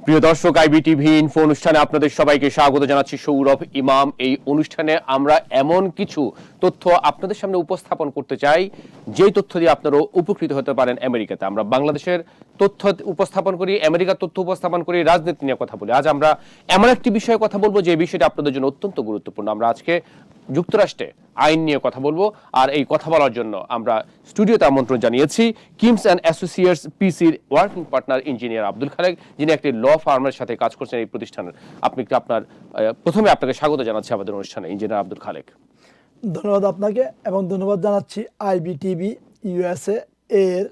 প্রিয় দর্শক, IBTV info অনুষ্ঠানে আপনাদের সবাইকে স্বাগত জানাচ্ছি। সৌরভ ইমাম। এই অনুষ্ঠানে আমরা এমন কিছু তথ্য আপনাদের সামনে উপস্থাপন করতে চাই যেই তথ্য দিয়ে আপনারা উপকৃত হতে পারেন আমেরিকাতে। আমরা বাংলাদেশের তথ্য উপস্থাপন করি, আমেরিকার তথ্য উপস্থাপন করি, রাজনীতি নিয়ে কথা বলি। আজ আমরা এমন একটি বিষয়ে কথা বলবো যে বিষয়টা আপনাদের জন্য অত্যন্ত গুরুত্বপূর্ণ। আমরা আজকে যুক্তরাষ্ট্রে আইন নিয়ে কথা বলবো, আর এই কথা বলার জন্য আমরা স্টুডিওতে আমন্ত্রণ জানিয়েছি কিমস অ্যান্ড অ্যাসোসিয়েটস পিসির working partner engineer Abdul Khalek, যিনি একটি ল ফার্মের সাথে কাজ করছেন এই প্রতিষ্ঠানের। আপনি কি প্রথমে আপনাকে স্বাগত জানাচ্ছি আমাদের অনুষ্ঠানে, ইঞ্জিনিয়ার আব্দুল খালেক। ধন্যবাদ আপনাকে, এবং ধন্যবাদ জানাচ্ছি আইবিটিভি ইউএসএ এর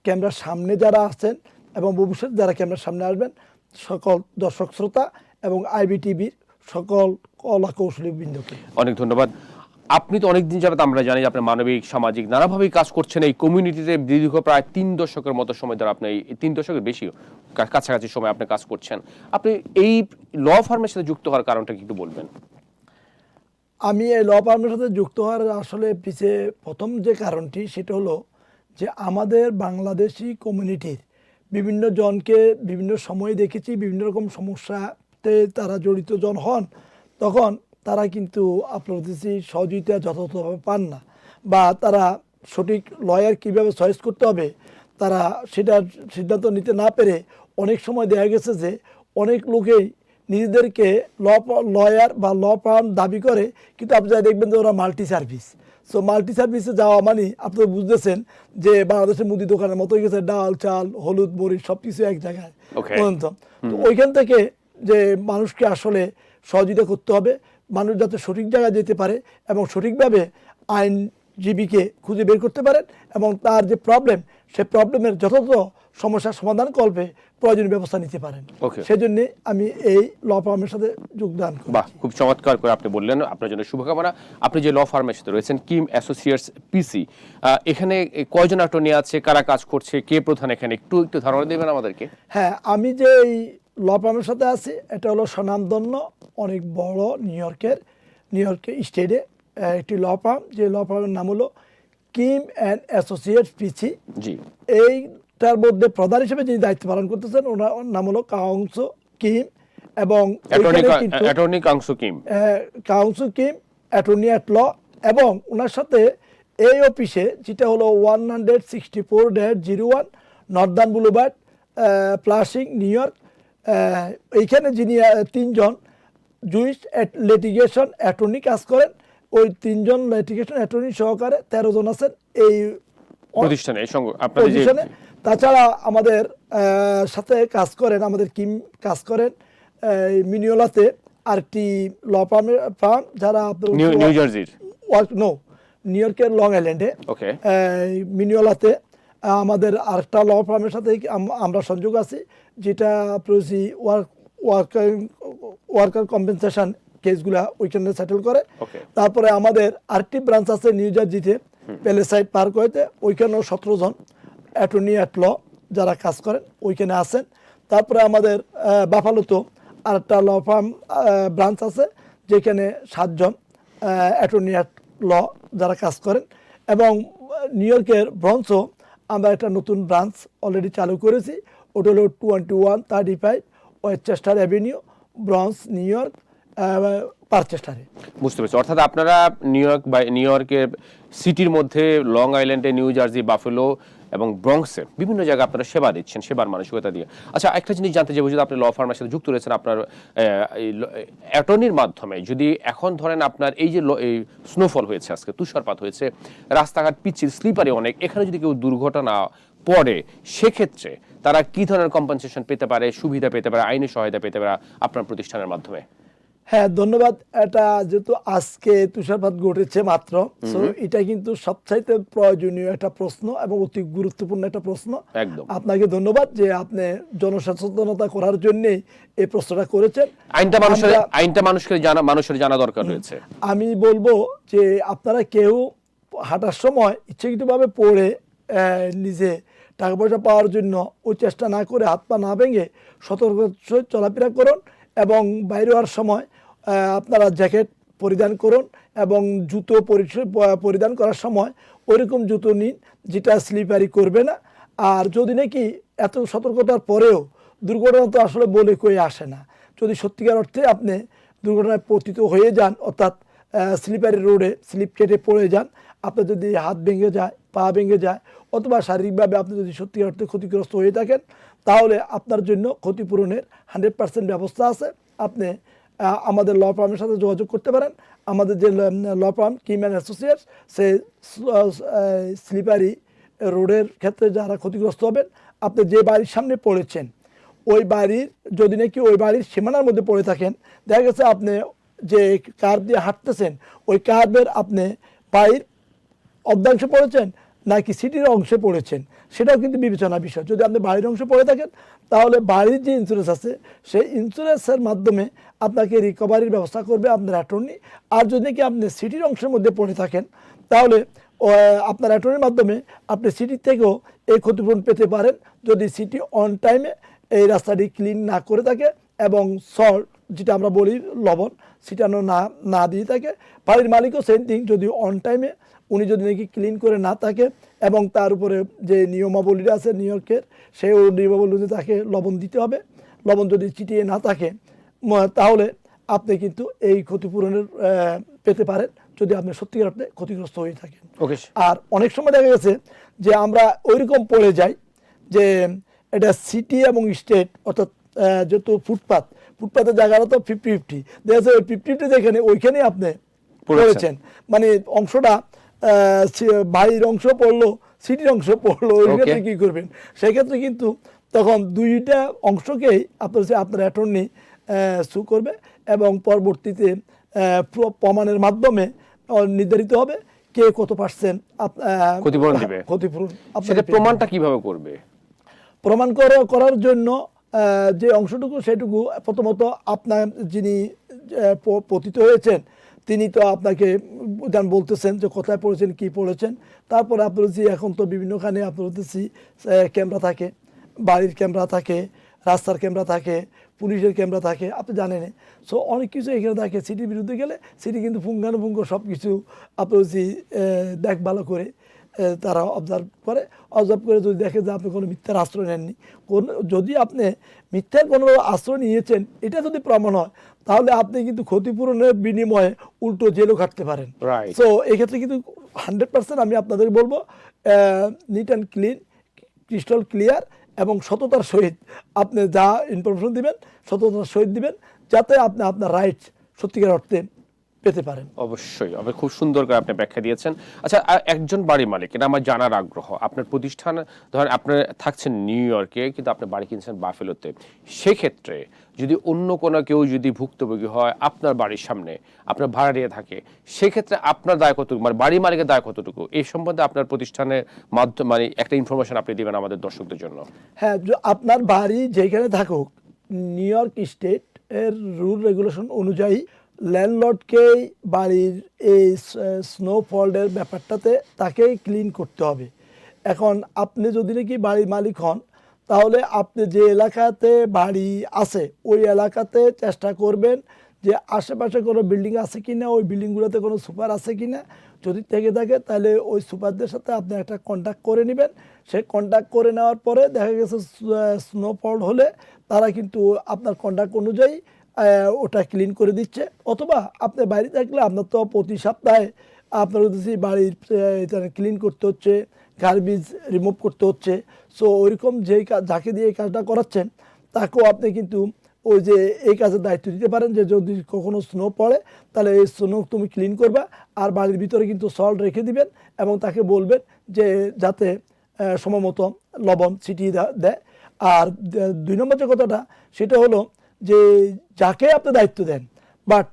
ক্যামেরার সামনে যারা আছেন এবং ভবিষ্যতে যারা ক্যামেরার সামনে আসবেন সকল দর্শক শ্রোতা এবং আইবিটিভির সকল কলা কৌশলী বৃন্দকে অনেক ধন্যবাদ। আপনি তো অনেকদিন যাবত আমরা জানি আপনি মানবিক, সামাজিক নানাভাবেই কাজ করছেন এই কমিউনিটিতে। দীর্ঘ প্রায় 3 দশকের মতো সময় ধরে আপনি, এই 3 দশকের বেশি কাছাকাছি সময় আপনি কাজ করছেন। আপনি এই ল ফার্মের সাথে যুক্ত হওয়ার কারণটা কি একটু বলবেন? আমি এই ল ফার্মের সাথে যুক্ত হওয়ার আসলে পিছিয়ে প্রথম যে কারণটি সেটা হলো যে আমাদের বাংলাদেশি কমিউনিটির বিভিন্ন জনকে বিভিন্ন সময়ে দেখেছি বিভিন্ন রকম সমস্যাতে তারা জড়িত জন হন, তখন তারা কিন্তু আপনার সহযোগিতা যথাযথভাবে পান না, বা তারা সঠিক লয়ার কীভাবে চয়েস করতে হবে তারা সেটার সিদ্ধান্ত নিতে না পেরে অনেক সময় দেখা গেছে যে অনেক লোকেই নিজেদেরকে লয়ার বা ল ফার্ম দাবি করে, কিন্তু আপনি যাই দেখবেন যে ওরা মাল্টি সার্ভিস। সো মাল্টি সার্ভিসে যাওয়া মানে আপনি বুঝতেছেন যে বাংলাদেশের মুদি দোকানের মতো হয়ে গেছে, ডাল চাল হলুদ মরিচ সব কিছু এক জায়গায়। তো ওইখান থেকে যে মানুষকে আসলে সহযোগিতা করতে হবে, মানুষ যাতে সঠিক জায়গায় যেতে পারে এবং সঠিকভাবে আইনজীবীকে খুঁজে বের করতে পারেন এবং তার যে প্রবলেম সে প্রবলেমের যথাযথ সমস্যার সমাধান করবে প্রয়োজনীয় ব্যবস্থা নিতে পারেন। সেজন্য আমি এই ল ফার্মের সাথে যোগদান করি। বাহ, খুব চমৎকার করে আপনি বললেন। আপনার জন্য শুভকামনা। আপনি যে ল ফার্মের সাথে রয়েছেন কিম অ্যাসোসিয়েটস পিসি, এখানে কয়জন অ্যাটর্নি আছে, কারা কাজ করছে, কে প্রধান, এখানে একটু ধারণা দেবেন আমাদেরকে? হ্যাঁ, আমি যে এই ল ফার্মের সাথে আছি এটা হলো স্বনামধন্য অনেক বড় নিউ ইয়র্কের স্টেটে একটি ল ফার্ম, যে ল ফার্মের নাম হলো কিম অ্যান্ড অ্যাসোসিয়েটস পিসি। জি, এইটার মধ্যে প্রধান হিসেবে যিনি দায়িত্ব পালন করতেছেন ওনার নাম হলো কাউন্সো কিম, এবং অ্যাটর্নি কাউন্সো কিম অ্যাটর্নি অ্যাট ল, এবং ওনার সাথে এই অফিসে যেটা হলো 164-01 Northern Boulevard, Flushing, New York, এইখানে যিনি 3 জন জুইস লিটিগেশন অ্যাটর্নি কাজ করেন, ওই 3 জন লিটিগেশন অ্যাটর্নি সহকারে 13 জন আছেন এই প্রতিষ্ঠানে। তাছাড়া আমাদের সাথে কাজ করেন, আমাদের কিম কাজ করেন মিনিওলাতে আরেকটি ল ফার্ম যারা নিউ জার্সির নিউ ইয়র্কের লং আইল্যান্ডে মিনিওলাতে আমাদের আরেকটা ল ফার্মের সাথে আমরা সংযোগ আছি, যেটা প্রসি ওয়ার্কার কম্পেনসেশন কেসগুলা ওইখানে সেটেল করে। তারপরে আমাদের আরেকটি ব্রাঞ্চ আছে নিউ জার্সিতে প্যালেসাইড পার্কওয়েতে, ওইখানেও 17 জন অ্যাটর্নি অ্যাট ল যারা কাজ করেন ওইখানে আছেন। তারপরে আমাদের বাফালোতো আরেকটা ল ফার্ম ব্রাঞ্চ আছে যেখানে 7 জন অ্যাটর্নি অ্যাট ল যারা কাজ করেন, এবং নিউ ইয়র্কের ব্রঞ্চও আমরা একটা নতুন ব্রাঞ্চ অলরেডি চালু করেছি, ওটা হলো 2135 ওয়েস্টচেস্টার অ্যাভিনিউ, ব্রঞ্চ, নিউ ইয়র্ক, পারচেস্টারে। বুঝতে পেরেছি। অর্থাৎ আপনারা নিউ ইয়র্কের সিটির মধ্যে, লং আইল্যান্ডে, নিউ জার্সি, বাফেলো এবং ব্রঙ্কসে বিভিন্ন জায়গায় আপনারা সেবা দিচ্ছেন, সেবার মানসিকতা দিয়ে। আচ্ছা, একটা জিনিস জানতে চাইবো, যদি আপনি ল ফার্মের সাথে যুক্ত রয়েছেন, আপনার অ্যাটর্নির মাধ্যমে যদি এখন ধরেন আপনার এই যে এই স্নোফল হয়েছে, আজকে তুষারপাত হয়েছে, রাস্তাঘাট পিচ্ছিল, স্লিপারি অনেক, এখানে যদি কেউ দুর্ঘটনা পড়ে সেক্ষেত্রে তারা কি ধরনের কম্পেনসেশন পেতে পারে, সুবিধা পেতে পারে, আইনি সহায়তা পেতে পারে আপনার প্রতিষ্ঠানের মাধ্যমে? হ্যাঁ, ধন্যবাদ। এটা যেহেতু আজকে তুষারপাত ঘটেছে মাত্র, সো এটা কিন্তু সবচাইতে প্রয়োজনীয় একটা প্রশ্ন এবং অতি গুরুত্বপূর্ণ একটা প্রশ্ন। একদম আপনাকে ধন্যবাদ যে আপনি জনসচেতনতা করার জন্য এই প্রশ্নটা করেছেন। আইনটা মানুষের জানা দরকার রয়েছে। আমি বলবো যে আপনারা কেউ হাঁটার সময় ইচ্ছাকৃতভাবে পড়ে নিজে টাকা পয়সা পাওয়ার জন্য ওই চেষ্টা না করে, হাত পা না ভেঙে সতর্ক চলাফেরা করুন, এবং বাইরে হওয়ার সময় আপনারা জ্যাকেট পরিধান করুন এবং জুতো পরিধান করার সময় ওইরকম জুতো নিন যেটা স্লিপারি করবে না। আর যদি নাকি এত সতর্কতার পরেও দুর্ঘটনা তো আসলে বলে কয়ে আসে না। যদি সত্যিকার অর্থে আপনি দুর্ঘটনায় পতিত হয়ে যান, অর্থাৎ স্লিপারি রোডে স্লিপ কেটে পড়ে যান, আপনার যদি হাত ভেঙে যায়, পা ভেঙে যায়, অথবা শারীরিকভাবে আপনি যদি সত্যিকার অর্থে ক্ষতিগ্রস্ত হয়ে থাকেন, তাহলে আপনার জন্য ক্ষতিপূরণের 100% ব্যবস্থা আছে। আপনি আমাদের ল ফার্মের সাথে যোগাযোগ করতে পারেন। আমাদের যে law firm Kim and Associates, সে স্লিপারি রোডের ক্ষেত্রে যারা ক্ষতিগ্রস্ত হবেন, আপনি যে বাড়ির সামনে পড়েছেন ওই বাড়ির, যদি নাকি ওই বাড়ির সীমানার মধ্যে পড়ে থাকেন, দেখা গেছে আপনি যে কার্ভ দিয়ে হাঁটতেছেন ওই কার্ভের আপনি বাড়ির অর্ধাংশে পড়েছেন নাকি সিটির অংশে পড়েছেন, সেটাও কিন্তু বিবেচনার বিষয়। যদি আপনি বাড়ির অংশে পড়ে থাকেন, তাহলে বাড়ির যে ইন্স্যুরেন্স আছে সেই ইন্স্যুরেন্সের মাধ্যমে আপনাকে রিকভারির ব্যবস্থা করবে আপনার অ্যাটর্নি। আর যদি নাকি আপনি সিটির অংশের মধ্যে পড়ে থাকেন, তাহলে আপনার অ্যাটর্নির মাধ্যমে আপনি সিটির থেকেও এই ক্ষতিপূরণ পেতে পারেন, যদি সিটি অন টাইমে এই রাস্তাটি ক্লিন না করে থাকে এবং সল্ট, যেটা আমরা বলি লবণ, ছিটানো না দিয়ে থাকে। বাড়ির মালিকও সেম থিং, যদি অন টাইমে উনি যদি নাকি ক্লিন করে না থাকে এবং তার উপরে যে নিয়মাবলীটা আছে নিউ ইয়র্কের, সেই নিয়মাবলী তাকে লবণ দিতে হবে। লবণ যদি চিটিয়ে না থাকে, তাহলে আপনি কিন্তু এই ক্ষতিপূরণের পেতে পারেন, যদি আপনি সত্যিকার অর্থে ক্ষতিগ্রস্ত হয়ে থাকেন। আর অনেক সময় দেখা গেছে যে আমরা ওইরকম পড়ে যাই যে এটা সিটি এবং স্টেট, অর্থাৎ যেহেতু ফুটপাতের জায়গাটা তো 50-50, দেখা যাচ্ছে ওই 50-50 যেখানে ওইখানে আপনি পড়েছেন, মানে অংশটা বাড়ির অংশ পড়লো, সিটির অংশ পড়লো, ওই ক্ষেত্রে কী করবেন? সেই ক্ষেত্রে কিন্তু তখন দুইটা অংশকেই আপনার অ্যাটর্নি সু করবে এবং পরবর্তীতে প্রমাণের মাধ্যমে নির্ধারিত হবে কে কত পার্সেন্ট ক্ষতিপূরণ দিবে। সেটা প্রমাণটা কিভাবে করবে? প্রমাণ করার জন্য যে অংশটুকু, সেটুকু প্রথমত আপনার যিনি পতিত হয়েছেন তিনি তো আপনাকে বলতেছেন যে কোথায় পড়েছেন, কি পড়েছেন। তারপরে আপনার যে এখন তো বিভিন্নখানে আপনার হচ্ছে ক্যামেরা থাকে, বাড়ির ক্যামেরা থাকে, রাস্তার ক্যামেরা থাকে, পুলিশের ক্যামেরা থাকে, আপনি জানেন। সো অনেক কিছু এখানে থাকে। সিটির বিরুদ্ধে গেলে সিটি কিন্তু পুঙ্খানুপুঙ্খ সব কিছু আপনার হচ্ছে ভালো করে তারা অবজার্ভ করে যদি দেখে যে আপনি কোনো মিথ্যার আশ্রয় নেননি, যদি আপনি মিথ্যার কোনো আশ্রয় নিয়েছেন এটা যদি প্রমাণ হয়, তাহলে আপনি কিন্তু ক্ষতিপূরণের বিনিময়ে উল্টো জেলও খাটতে পারেন। সো এক্ষেত্রে কিন্তু 100% আমি আপনাদের বলবো neat and clean, crystal clear এবং সততার সহিত আপনি যা ইনফরমেশন দিবেন সততার সহিত দিবেন, যাতে আপনি আপনার রাইটস সত্যিকার অর্থে পেতে পারেন। অবশ্যই, আপনি খুব সুন্দর করে আপনি ব্যাখ্যা দিয়েছেন। আচ্ছা, একজন বাড়ি মালিক, এটা আমার জানার আগ্রহ, আপনার প্রতিষ্ঠান ধরেন আপনি থাকছেন নিউ ইয়র্কে কিন্তু আপনি বাড়ি কিনছেন বাফেলোতে, সেক্ষেত্রে যদি অন্য কোনো কেউ যদি ভুক্তভোগী হয় আপনার বাড়ির সামনে, আপনার ভাড়া দিয়ে থাকে, সেক্ষেত্রে আপনার দায় কতটুকু, মানে বাড়ি মালিকের দায় কতটুকু, এই সম্বন্ধে আপনার প্রতিষ্ঠানের মাধ্যমে মানে একটা ইনফরমেশন আপনি দিবেন আমাদের দর্শকদের জন্য। হ্যাঁ, আপনার বাড়ি যেখানে থাকুক, নিউ ইয়র্ক স্টেট এর রুল রেগুলেশন অনুযায়ী ল্যান্ডলর্ডকেই বাড়ির এই স্নোফলের ব্যাপারটাতে তাকেই ক্লিন করতে হবে। এখন আপনি যদি নাকি বাড়ির মালিক হন, তাহলে আপনি যে এলাকাতে বাড়ি আছে ওই এলাকাতে চেষ্টা করবেন যে আশেপাশে কোনো বিল্ডিং আছে কি না, ওই বিল্ডিংগুলোতে কোনো সুপার আছে কি না। যদি থেকে থাকে তাহলে ওই সুপারদের সাথে আপনি একটা কন্ট্যাক্ট করে নেবেন। সে কন্ট্যাক্ট করে নেওয়ার পরে দেখা গেছে স্নোফল হলে তারা কিন্তু আপনার কন্ট্যাক্ট অনুযায়ী ওটা ক্লিন করে দিচ্ছে। অথবা আপনি বাইরে থাকলে আপনার তো প্রতি সপ্তাহে আপনার হচ্ছে বাড়ির ক্লিন করতে হচ্ছে, গার্বেজ রিমুভ করতে হচ্ছে। সো ওইরকম যেই কাজ, যাকে দিয়ে এই কাজটা করাচ্ছেন তাকেও আপনি কিন্তু ওই যে এই কাজের দায়িত্ব দিতে পারেন যে যদি কখনো স্নো পড়ে তাহলে এই স্নো তুমি ক্লিন করবা, আর বাড়ির ভিতরে কিন্তু সল্ট রেখে দিবেন এবং তাকে বলবেন যে যাতে সময় মতো লবণ ছিটিয়ে দেয়। আর 2 নম্বর যে কথাটা সেটা হলো যে যাকে আপনি দায়িত্ব দেন, বাট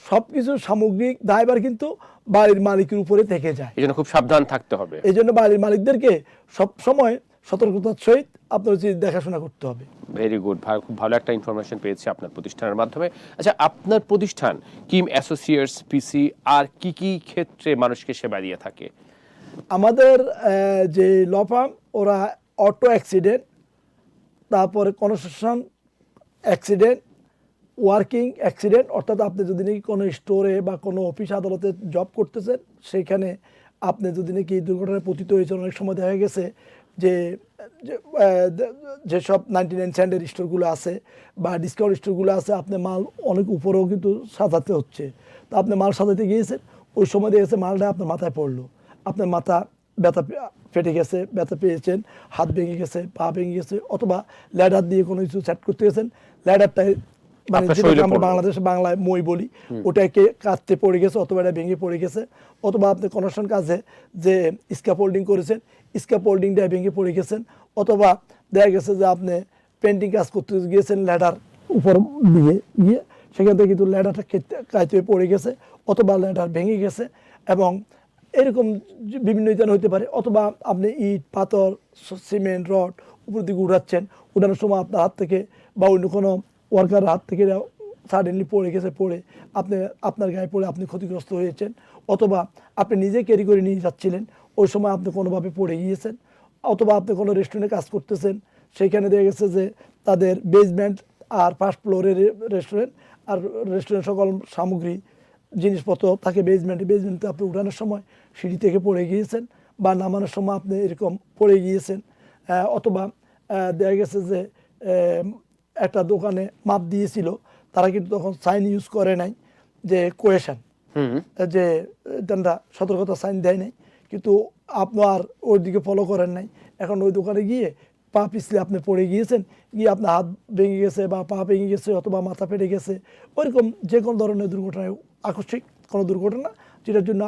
সব কিছু সামগ্রিক দায়ভার কিন্তু বাড়ির মালিকের উপরে থেকে যায়। এই জন্য খুব সাবধান থাকতে হবে। এই জন্য বাড়ির মালিকদেরকে সব সময় সতর্কতার সহিত আপনার দেখাশোনা করতে হবে। ভেরি গুড ভাই, খুব ভালো একটা ইনফরমেশন পেয়েছি আপনার প্রতিষ্ঠানের মাধ্যমে। আচ্ছা, আপনার প্রতিষ্ঠান কিম অ্যাসোসিয়েটস পিসি আর কি কি ক্ষেত্রে মানুষকে সেবা দিয়ে থাকে? আমাদের যে ল ফার্ম, ওরা অটো অ্যাক্সিডেন্ট, তারপরে কনস্ট্রাকশন অ্যাক্সিডেন্ট, ওয়ার্কিং অ্যাক্সিডেন্ট, অর্থাৎ আপনি যদি নাকি কোনো স্টোরে বা কোনো অফিস আদালতে জব করতেছেন, সেইখানে আপনি যদি নাকি দুর্ঘটনায় পতিত হয়েছেন, অনেক সময় দেখা গেছে যে যেসব 99 সেন্টের স্টোরগুলো আছে বা ডিসকাউন্ট স্টোরগুলো আছে, আপনি মাল অনেক উপরেও কিন্তু সাজাতে হচ্ছে। তো আপনি মাল সাজাতে গিয়েছেন, ওই সময় দিয়ে গেছে মালটা আপনার মাথায় পড়লো, আপনার মাথা ব্যথা ফেটে গেছে, ব্যথা পেয়েছেন, হাত ভেঙে গেছে, পা ভেঙে গেছে, অথবা ল্যাডার দিয়ে কোনো কিছু সেট করতে গেছেন, ল্যাডারটাই মানে আপনার যেটাকে শরীরে আমরা পড়লো। বাংলাদেশে বাংলায় মই বলি, ওটাকে কাটতে পড়ে গেছে অথবা এটা ভেঙে পড়ে গেছে, অথবা আপনি কনস্ট্রাকশন কাজে যে স্ক্যাফোল্ডিং করেছেন, স্ক্যাফোল্ডিংটা ভেঙে পড়ে গেছেন, অথবা দেখা গেছে যে আপনি পেন্টিং কাজ করতে গিয়েছেন ল্যাডার উপর দিয়ে গিয়ে, সেখান থেকে কিন্তু ল্যাডারটা কাইতে পড়ে গেছে, অথবা ল্যাডার ভেঙে গেছে, এবং এরকম বিভিন্ন ইত্যাদি হতে পারে। অথবা আপনি ইট, পাথর, সিমেন্ট, রড উপর দিকে উঠাচ্ছেন, উঠানোর সময় আপনার হাত থেকে বা অন্য কোনো ওয়ার্কারের হাত থেকে সাডেনলি পড়ে গেছে, পড়ে আপনার গায়ে পড়ে আপনি ক্ষতিগ্রস্ত হয়েছেন, অথবা আপনি নিজে ক্যারি করে নিয়ে যাচ্ছিলেন, ওই সময় আপনি কোনোভাবে পড়ে গিয়েছেন, অথবা আপনি কোনো রেস্টুরেন্টে কাজ করতেছেন, সেইখানে দেখা গেছে যে তাদের বেসমেন্ট আর ফার্স্ট ফ্লোরের রেস্টুরেন্ট, আর রেস্টুরেন্ট সকল সামগ্রী জিনিসপত্র থাকে বেসমেন্টে আপনি উঠানোর সময় সিঁড়ি থেকে পড়ে গিয়েছেন, বা নামানোর সময় আপনি এরকম পড়ে গিয়েছেন, অথবা দেখা গেছে যে একটা দোকানে মাপ দিয়েছিল, তারা কিন্তু তখন সাইন ইউজ করে নাই, যে কোয়েশন, যে এটা সতর্কতা সাইন দেয় নাই, কিন্তু আপনার ওর দিকে ফলো করেন নাই, এখন ওই দোকানে গিয়ে পা পিছলে আপনি পড়ে গিয়েছেন, গিয়ে আপনার হাত ভেঙে গেছে বা পা ভেঙে গেছে অথবা মাথা ফেটে গেছে, ওইরকম যে কোনো ধরনের দুর্ঘটনায়, আকস্মিক কোনো দুর্ঘটনা যেটার জন্য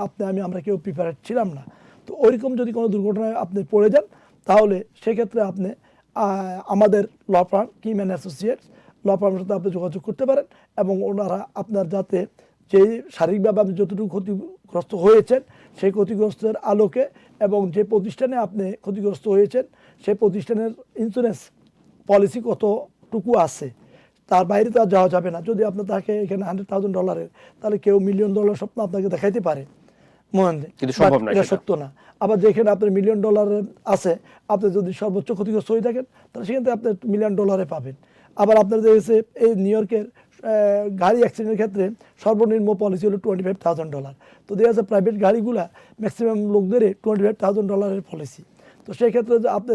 আমরা কেউ প্রিপেয়ার ছিলাম না, তো ওইরকম যদি কোনো দুর্ঘটনায় আপনি পড়ে যান, তাহলে সেক্ষেত্রে আপনি আমাদের ল ফার্ম কিম্যান অ্যাসোসিয়েটস ল ফার্মের সাথে আপনি যোগাযোগ করতে পারেন, এবং ওনারা আপনার যাতে যে শারীরিকভাবে আপনি যতটুকু ক্ষতিগ্রস্ত হয়েছেন সেই ক্ষতিগ্রস্তের আলোকে, এবং যে প্রতিষ্ঠানে আপনি ক্ষতিগ্রস্ত হয়েছেন সেই প্রতিষ্ঠানের ইন্স্যুরেন্স পলিসি কতটুকু আছে, তার বাইরে তো আর যাওয়া যাবে না। যদি আপনার থাকে এখানে $100,000, তাহলে কেউ $1 মিলিয়ন স্বপ্ন আপনাকে দেখাইতে পারে মহেন্দ্র, কিন্তু সম্ভব না এটা সেটা। সত্য না। আবার যেখানে আপনার $1 মিলিয়ন আছে, আপনি যদি সর্বোচ্চ ক্ষতিগ্রস্ত হয়ে থাকেন, তাহলে সেখান থেকে আপনি $1 মিলিয়ন পাবেন। আবার আপনার দেখেছে এই নিউ ইয়র্কের গাড়ি অ্যাক্সিডেন্টের ক্ষেত্রে সর্বনিম্ন পলিসি হলো $25,000। তো দেখা যাচ্ছে প্রাইভেট গাড়িগুলা ম্যাক্সিমাম লোকদের $25,000 পলিসি। তো সেই ক্ষেত্রে আপনি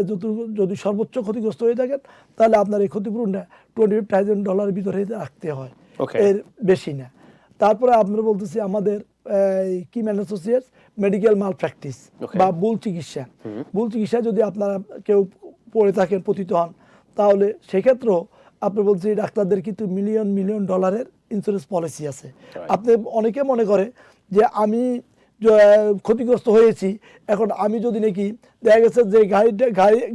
যদি সর্বোচ্চ ক্ষতিগ্রস্ত হয়ে থাকেন, তাহলে আপনার এই ক্ষতিপূরণটা $25,000 ভিতরে রাখতে হয়, Okay. এর বেশি না। তারপরে আপনারা বলতেছি আমাদের কিম্যান অ্যাসোসিয়েটস মেডিকেল মাল প্র্যাকটিস Okay. বা ভুল চিকিৎসা যদি আপনারা কেউ পড়ে থাকেন, পতিত হন, তাহলে সেক্ষেত্রেও আপনি বলছি ডাক্তারদের কিন্তু $1 মিলিয়ন ইন্স্যুরেন্স পলিসি আছে। আপনি অনেকে মনে করে যে আমি ক্ষতিগ্রস্ত হয়েছি, এখন আমি যদি নাকি দেখা গেছে যে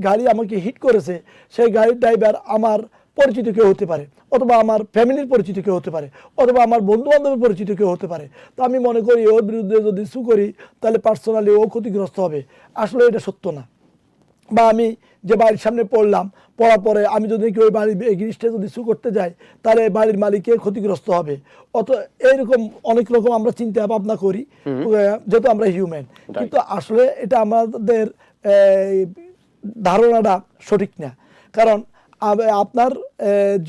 গাড়ি আমাকে হিট করেছে, সেই গাড়ির ড্রাইভার আমার পরিচিত কেউ হতে পারে, অথবা আমার ফ্যামিলির পরিচিত কেউ হতে পারে, অথবা আমার বন্ধু বান্ধবের পরিচিত কেউ হতে পারে, তো আমি মনে করি ওর বিরুদ্ধে যদি সু করি তাহলে পার্সোনালি ও ক্ষতিগ্রস্ত হবে। আসলে এটা সত্য না। বা আমি যে বাড়ির সামনে পড়ার পরে আমি যদি নাকি ওই বাড়ির এগেইনস্টে যদি সু করতে যাই, তাহলে বাড়ির মালিকের ক্ষতিগ্রস্ত হবে। এইরকম অনেক রকম আমরা চিন্তা ভাবনা করি, যেহেতু আমরা হিউম্যান, কিন্তু আসলে এটা আমাদের ধারণাটা সঠিক না। কারণ আপনার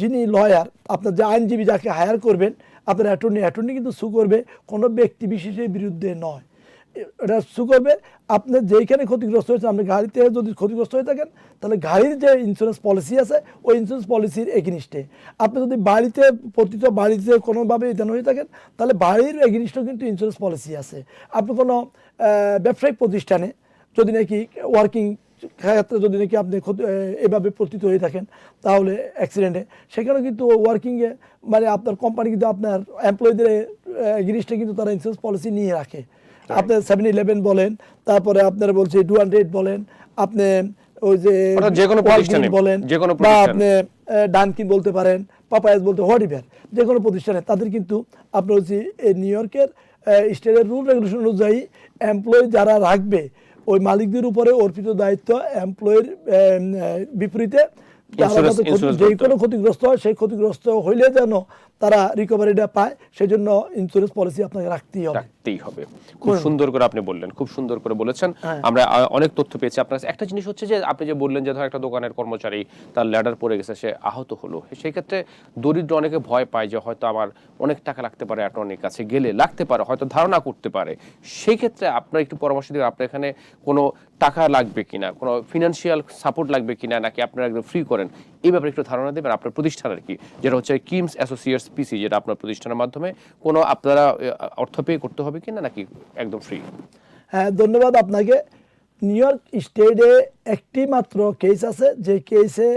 যিনি লয়ার, আপনার যে আইনজীবী যাকে হায়ার করবেন, আপনার অ্যাটর্নি কিন্তু সু করবে কোনো ব্যক্তি বিশেষের বিরুদ্ধে নয়, এটা সু করবে আপনি যেইখানে ক্ষতিগ্রস্ত হয়েছে। আপনি গাড়িতে যদি ক্ষতিগ্রস্ত হয়ে থাকেন, তাহলে গাড়ির যে ইন্স্যুরেন্স পলিসি আছে ওই ইন্স্যুরেন্স পলিসির এগেইনস্টে। আপনি যদি বাড়িতে কোনোভাবে ইদান হয়ে থাকেন, তাহলে বাড়ির এগেইনস্টেও কিন্তু ইন্স্যুরেন্স পলিসি আছে। আপনি কোনো ব্যবসায়িক প্রতিষ্ঠানে যদি নাকি ওয়ার্কিং ক্ষেত্রে যদি নাকি আপনি এভাবে পতিত হয়ে থাকেন, তাহলে অ্যাক্সিডেন্টে, সেখানেও কিন্তু ওয়ার্কিংয়ে মানে আপনার কোম্পানি কিন্তু আপনার এমপ্লয়ীদের এগেইনস্টে কিন্তু তারা ইন্স্যুরেন্স পলিসি নিয়ে রাখে। আপনি 7-11 বলেন, তারপরে আপনারা বলছে 200 বলেন, আপনি ওই যে কোনো প্রতিষ্ঠানে বলেন, বা আপনি ডানকিন বলতে পারেন, পাপায়াস বলতে, হোয়াটএভার, যে কোনো প্রতিষ্ঠানে তাদের কিন্তু আপনার হচ্ছে এই নিউ ইয়র্কের স্টেটের রুল রেগুলেশন অনুযায়ী এমপ্লয়ি যারা রাখবে, ওই মালিকদের উপরে অর্পিত দায়িত্ব এমপ্লয়ির বিপরীতে যে কোনো ক্ষতিগ্রস্ত হয়, সেই ক্ষতিগ্রস্ত হইলে যেন তারা রিকভারিটা পায়, সেজন্য ইন্স্যুরেন্স পলিসি আপনাকে রাখতেই হবে। খুব সুন্দর করে আপনি বললেন, খুব সুন্দর করে বলেছেন। আমরা অনেক তথ্য পেয়েছি আপনার কাছে। একটা জিনিস হচ্ছে যে আপনি যে বললেন যে ধর একটা দোকানের কর্মচারী তার ল্যাডার পড়ে গেছে, সে আহত হলো, সেই ক্ষেত্রে দরিদ্র অনেকে ভয় পায় যে হয়তো আমার অনেক টাকা লাগতে পারে, অ্যাটর্নির কাছে গেলে লাগতে পারে, হয়তো ধারণা করতে পারে। সেই ক্ষেত্রে আপনার একটু পরামর্শ দিবেন, আপনার এখানে কোনো টাকা লাগবে কিনা, কোনো ফিনান্সিয়াল সাপোর্ট লাগবে কিনা, নাকি আপনারা একদম ফ্রি করেন, এই ব্যাপারে একটু ধারণা দেবেন আপনার প্রতিষ্ঠান আর কি, যেটা হচ্ছে কিমস অ্যাসোসিয়েটস পিসি, যেটা আপনার প্রতিষ্ঠানের মাধ্যমে কোনো আপনারা অর্থ পে করতে হবে কিনা নাকি একদম ফ্রি? হ্যাঁ, ধন্যবাদ আপনাকে। নিউ ইয়র্ক স্টেটে একটি মাত্র কেস আছে, যে কেসে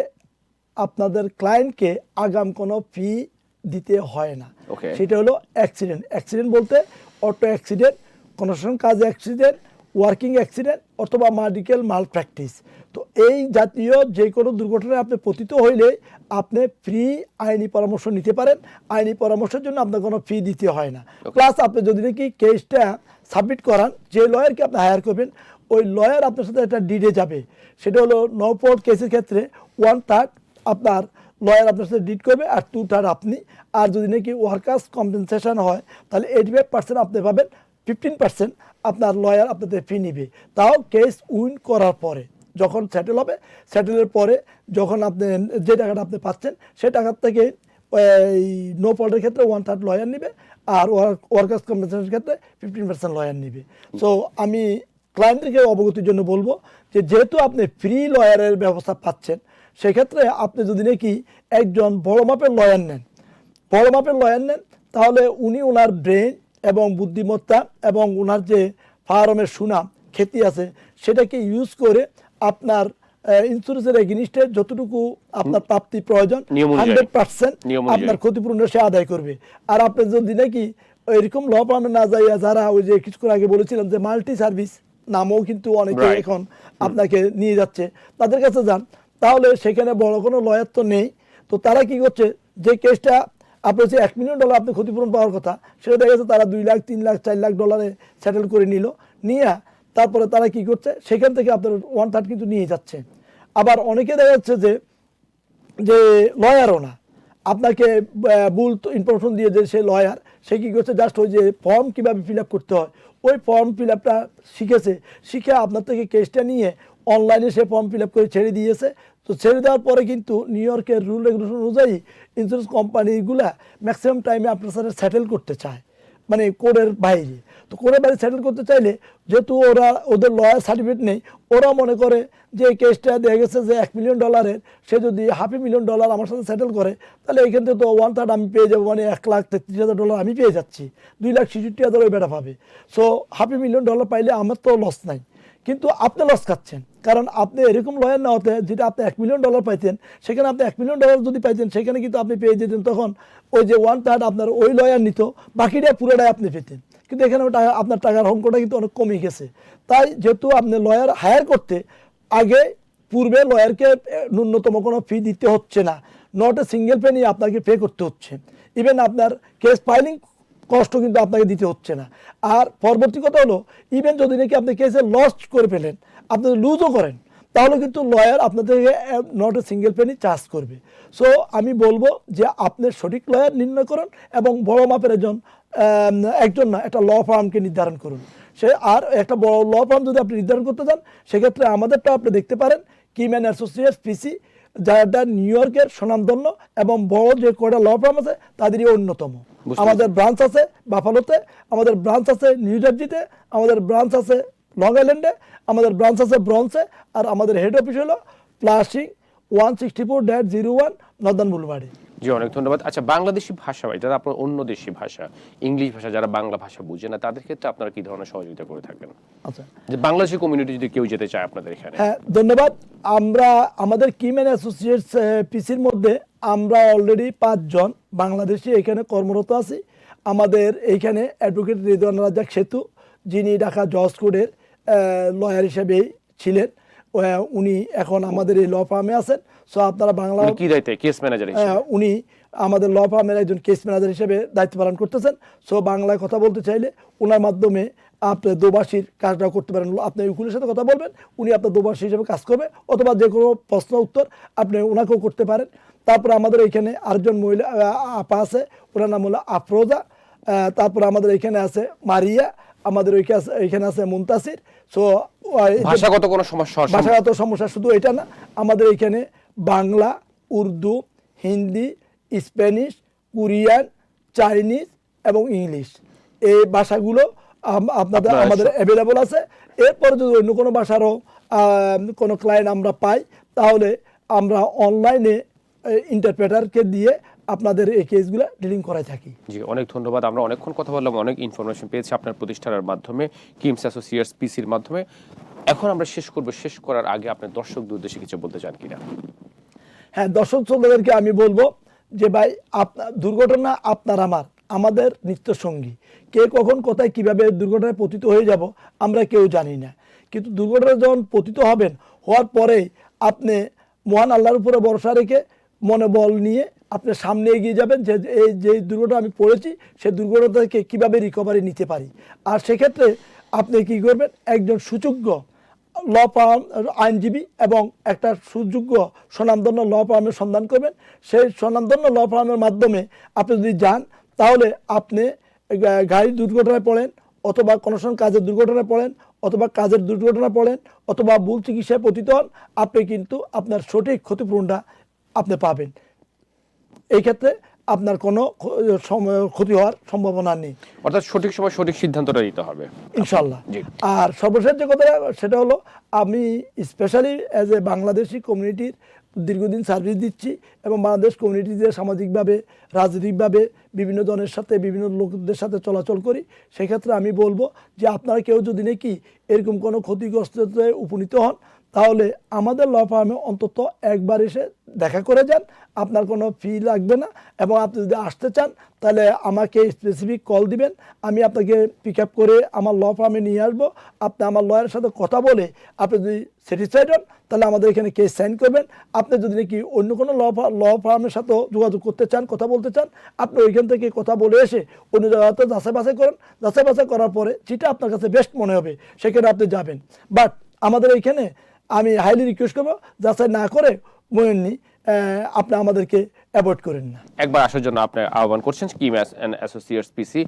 আপনাদের ক্লায়েন্টকে আগাম কোনো ফি দিতে হয় না। সেটা হলো অ্যাক্সিডেন্ট বলতে অটো অ্যাক্সিডেন্ট, কনস্ট্রাকশন কাজে অ্যাক্সিডেন্ট, ওয়ার্কিং অ্যাক্সিডেন্ট অথবা মেডিকেল মাল প্র্যাকটিস। তো এই জাতীয় যে কোনো দুর্ঘটনায় আপনি পতিত হইলে আপনি ফ্রি আইনি পরামর্শ নিতে পারেন। আইনি পরামর্শের জন্য আপনার কোনো ফি দিতে হয় না। প্লাস আপনি যদি নাকি কেসটা সাবমিট করান, যে লয়ারকে আপনি হায়ার করবেন, ওই লয়ার আপনার সাথে একটা ডিডে যাবে। সেটা হলো নো ফল্ট কেসের ক্ষেত্রে 1/3 আপনার লয়ার আপনার সাথে ডিড করবে, আর 2/3 আপনি। আর যদি নাকি ওয়ার্কার্স কম্পেনসেশন হয়, তাহলে 85% আপনি পাবেন, 15% আপনার লয়ার আপনাদের ফি নিবে। তাও কেস উইন করার পরে, যখন সেটেল হবে, সেটেলের পরে যখন আপনি যে টাকাটা আপনি পাচ্ছেন, সেই টাকার থেকে এই নো ফল্টের ক্ষেত্রে 1/3 লয়ার নিবে, আর ওয়ার্কার্স কম্পেনসেশনের ক্ষেত্রে 15% লয়ার নিবে। সো আমি ক্লায়েন্টদেরকে অবগতির জন্য বলবো যে যেহেতু আপনি ফ্রি লয়ারের ব্যবস্থা পাচ্ছেন, সেক্ষেত্রে আপনি যদি নাকি একজন বড় মাপের লয়ার নেন, তাহলে উনি ওনার ব্রেন এবং বুদ্ধিমত্তা এবং ওনার যে ফার্মের সুনাম খ্যাতি আছে, সেটাকে ইউজ করে আপনার ইন্স্যুরেন্সের এগেইনস্টে যতটুকু আপনার প্রাপ্তি প্রয়োজন 100% আপনার ক্ষতিপূরণ সে আদায় করবে। আর আপনি যদি নাকি এরকম ল ফার্মে না যাইয়া, যারা ওই যে কিছুক্ষণ আগে বলেছিলাম যে মাল্টি সার্ভিস নামও কিন্তু অনেকে এখন আপনাকে নিয়ে যাচ্ছে, তাদের কাছে যান, তাহলে সেখানে বড় কোনো লয়ার তো নেই। তো তারা কি করছে, যে কেসটা আপনার হচ্ছে $1 মিলিয়ন আপনি ক্ষতিপূরণ পাওয়ার কথা, সেটা দেখা যাচ্ছে তারা 2 লাখ, 3 লাখ, 4 লাখ ডলারে সেটেল করে নিয়ে তারপরে তারা কি করছে, সেখান থেকে আপনার 1/3 কিন্তু নিয়ে যাচ্ছে। আবার অনেকে দেখা যাচ্ছে যে লয়ারও না, আপনাকে ভুল ইনফরমেশন দিয়ে যে সে লয়ার, সে কী করছে, জাস্ট ওই যে ফর্ম কীভাবে ফিল আপ করতে হয়, ওই ফর্ম ফিল আপটা শিখে আপনার থেকে কেসটা নিয়ে অনলাইনে সে ফর্ম ফিল আপ করে ছেড়ে দিয়েছে। তো ছেড়ে দেওয়ার পরে কিন্তু নিউ ইয়র্কের রুল রেগুলেশন অনুযায়ী ইন্স্যুরেন্স কোম্পানিগুলা ম্যাক্সিমাম টাইমে আপনার সাথে সেটেল করতে চায়, মানে কোডের বাইরে। তো কোডের বাইরে সেটেল করতে চাইলে, যেহেতু ওদের লয়ার সার্টিফিকেট নেই, ওরা মনে করে যে এই কেসটা দেখা গেছে যে $1 মিলিয়ন, সে যদি $500,000 আমার সাথে সেটেল করে, তাহলে এখান থেকে তো 1/3 আমি পেয়ে যাবো, মানে $1,33,000 আমি পেয়ে যাচ্ছি, $2,67,000 ওই বেটা পাবে। সো $500,000 পাইলে আমার তো লস নাই, কিন্তু আপনি লস খাচ্ছেন। কারণ আপনি এরকম লয়ার না হতে, যেটা আপনি $1 মিলিয়ন পাইতেন, সেখানে আপনি $1 মিলিয়ন যদি পাইতেন, সেখানে কিন্তু আপনি পেয়ে যেতেন তখন ওই যে 1/3 আপনার ওই লয়ার নিত, বাকিটা পুরোটাই আপনি পেতেন। কিন্তু এখানে আপনার টাকার অঙ্কটা কিন্তু অনেক কমে গেছে। তাই যেহেতু আপনি লয়ার হায়ার করতে পূর্বে লয়ারকে ন্যূনতম কোনো ফি দিতে হচ্ছে না, নট এ সিঙ্গেল পেনি আপনাকে পে করতে হচ্ছে। ইভেন আপনার কেস ফাইলিং কষ্ট কিন্তু আপনাকে দিতে হচ্ছে না। আর পরবর্তী কথা হলো, ইভেন যদি নাকি আপনি কেসে লস করে ফেলেন, আপনি লুজও করেন, তাহলে কিন্তু লয়ার আপনাদেরকে not a single Penney charge করবে। সো আমি বলবো যে আপনি সঠিক লয়ার নির্ণয় করুন এবং বড় মাপের একজন না, একটা ল ফার্মকে নির্ধারণ করুন। আর একটা বড় ল ফার্ম যদি আপনি নির্ধারণ করতে চান, সেক্ষেত্রে আমাদেরটা আপনি দেখতে পারেন, কিম অ্যান্ড অ্যাসোসিয়েটস পিসি, যারা নিউ ইয়র্কের সুনামধন্য এবং বড় যে কয়টা ল ফার্ম আছে তাদেরই অন্যতম। আমাদের ব্রাঞ্চ আছে বাফালোতে, আমাদের ব্রাঞ্চ আছে নিউ জার্সিতে, আমাদের ব্রাঞ্চ আছে লং আইল্যান্ডে, আমাদের ব্রাঞ্চ আছে ব্রন্সে, আর আমাদের হেড অফিস হলো প্লাসিং 164-01 নর্দার্ন বুলভার্ডে। জি, অনেক ধন্যবাদ। আচ্ছা, বাংলাদেশি ভাষা, যারা আপনার অন্য দেশি ভাষা, ইংলিশ ভাষা, যারা বাংলা ভাষা বুঝে না, তাদের ক্ষেত্রে আপনারা কি ধরনের সহযোগিতা করে থাকেন? আচ্ছা, যে বাংলাদেশি কমিউনিটি যদি কেউ যেতে চায় আপনাদের এখানে? হ্যাঁ, ধন্যবাদ। আমরা আমাদের কিম অ্যান্ড অ্যাসোসিয়েটস পিসির মধ্যে আমরা অলরেডি 5 জন বাংলাদেশি এখানে কর্মরত আছি। আমাদের এইখানে অ্যাডভোকেট রিদওয়ান রাজ্জাক সেতু, যিনি ঢাকা জজ কোর্টের লয়ার হিসেবেই ছিলেন, উনি এখন আমাদের এই ল ফার্মে আছেন। সো আপনারা বাংলা কি দায়িত্বে? কেস ম্যানেজার হিসেবে উনি আমাদের ল ফার্মের একজন কেস ম্যানেজার হিসেবে দায়িত্ব পালন করতেছেন। সো বাংলায় কথা বলতে চাইলে ওনার মাধ্যমে আপনি দোভাষীর কাজটাও করতে পারেন। আপনি উকিলের সাথে কথা বলবেন, উনি আপনার দোভাষী হিসেবে কাজ করবে, অথবা যে কোনো প্রশ্ন উত্তর আপনি ওনাকেও করতে পারেন। তারপর আমাদের এখানে আরেকজন মহিলা আপা আছে, ওনার নাম হলো আফরোজা। তারপর আমাদের এখানে আছে মারিয়া, আমাদের এখানে আছে মুনতাসির। সো ভাষাগত কোনো সমস্যা ভাষাগত সমস্যা শুধু এটা না, আমাদের এখানে Bangla, Urdu, Hindi, Spanish, Korean, Chinese এবং ইংলিশ, এই ভাষাগুলো আমাদের অ্যাভেলেবল আছে। এরপরে যদি অন্য কোনো ভাষারও কোনো ক্লায়েন্ট আমরা পাই, তাহলে আমরা অনলাইনে ইন্টারপ্রেটারকে দিয়ে আপনাদের এই কেসগুলো ডিলিং করাই থাকি। জি, অনেক ধন্যবাদ। আমরা অনেকক্ষণ কথা বললাম, অনেক ইনফরমেশন পেয়েছি আপনার প্রতিষ্ঠানের মাধ্যমে, কিমস অ্যাসোসিয়েটস পিসির মাধ্যমে। এখন আমরা শেষ করব, শেষ করার আগে আপনি দর্শকদের উদ্দেশ্যে কিছু বলতে চান কিনা? হ্যাঁ, দর্শক শ্রোতাদেরকে আমি বলবো যে ভাই, দুর্ঘটনা আপনার আমাদের নিত্য সঙ্গী। কে কখন কোথায় কিভাবে দুর্ঘটনায় পতিত হয়ে যাব আমরা কেউ জানি না, কিন্তু দুর্ঘটনায় যখন পতিত হবেন, হওয়ার পরেই আপনি মহান আল্লাহর উপরে ভরসা রেখে মনে বল নিয়ে আপনি সামনে এগিয়ে যাবেন, যে এই যে দুর্ঘটনা আমি পড়েছি সেই দুর্ঘটনা থেকে কীভাবে রিকভারি নিতে পারি। আর সেক্ষেত্রে আপনি কি করবেন, একজন সুযোগ্য ল ফার্ম আইনজীবী এবং একটা সুযোগ্য স্বনামধন্য ল ফার্মের সন্ধান করবেন। সেই স্বনামধন্য ল ফার্মের মাধ্যমে আপনি যদি যান, তাহলে আপনি গাড়ির দুর্ঘটনায় পড়েন, অথবা কোনো সময় কাজের দুর্ঘটনায় পড়েন, অথবা কাজের দুর্ঘটনা পড়েন, অথবা ভুল চিকিৎসায় পতিত হন, আপনি কিন্তু আপনার সঠিক ক্ষতিপূরণটা আপনি পাবেন। এই ক্ষেত্রে আপনার কোনো ক্ষতি হওয়ার সম্ভাবনা নেই। অর্থাৎ সঠিক সময় সঠিক সিদ্ধান্তটা নিতে হবে ইনশাল্লাহ। আর সর্বশেষ যে কথা, সেটা হলো আমি স্পেশালি অ্যাজ এ বাংলাদেশি কমিউনিটির দীর্ঘদিন সার্ভিস দিচ্ছি, এবং বাংলাদেশ কমিউনিটিতে সামাজিকভাবে, রাজনৈতিকভাবে বিভিন্ন জনের সাথে, বিভিন্ন লোকদের সাথে চলাচল করি। সেক্ষেত্রে আমি বলবো যে আপনারা কেউ যদি নাকি এরকম কোনো ক্ষতিগ্রস্ততে উপনীত হন, তাহলে আমাদের ল ফার্মে অন্তত একবার এসে দেখা করে যান। আপনার কোনো ফি লাগবে না, এবং আপনি যদি আসতে চান তাহলে আমাকে স্পেসিফিক কল দিবেন, আমি আপনাকে পিক আপ করে আমার ল ফার্মে নিয়ে আসবো। আপনি আমার লয়ারের সাথে কথা বলে আপনি যদি স্যাটিসফাইড হন, তাহলে আমাদের এখানে কেস সাইন করবেন। আপনি যদি নাকি অন্য কোনো ল ফার্মের সাথেও যোগাযোগ করতে চান, কথা বলতে চান, আপনি ওইখান থেকে কথা বলে এসে অন্য জায়গাতে যাচাই বাছাই করেন। যাচাই বাছাই করার পরে যেটা আপনার কাছে বেস্ট মনে হবে সেখানে আপনি যাবেন। বাট আমাদের এইখানে আমি হাইলি রিকোয়েস্ট করবো, যাচাই না করে মনেননি আপনি আমাদেরকে অ্যাভয়েড করেন না। একবার আসার জন্য আপনি আহ্বান করছেন Kims and Associates PC.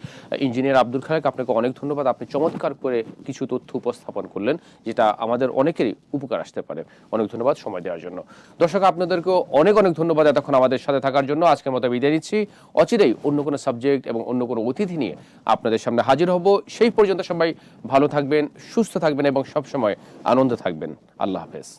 Engineer Abdul Khalek, আপনাকে অনেক ধন্যবাদ। আপনি চমৎকার করে কিছু তথ্য উপস্থাপন করলেন, যেটা আমাদের অনেকেরই উপকার আসতে পারে। অনেক ধন্যবাদ সময় দেওয়ার জন্য। দর্শক, আপনাদেরকেও অনেক অনেক ধন্যবাদ এতক্ষণ আমাদের সাথে থাকার জন্য। আজকের মতো বিদায় নিচ্ছি। অচিরেই অন্য কোনো সাবজেক্ট এবং অন্য কোনো অতিথি নিয়ে আপনাদের সামনে হাজির হব। সেই পর্যন্ত সবাই ভালো থাকবেন, সুস্থ থাকবেন এবং সবসময় আনন্দে থাকবেন। আল্লাহ হাফেজ।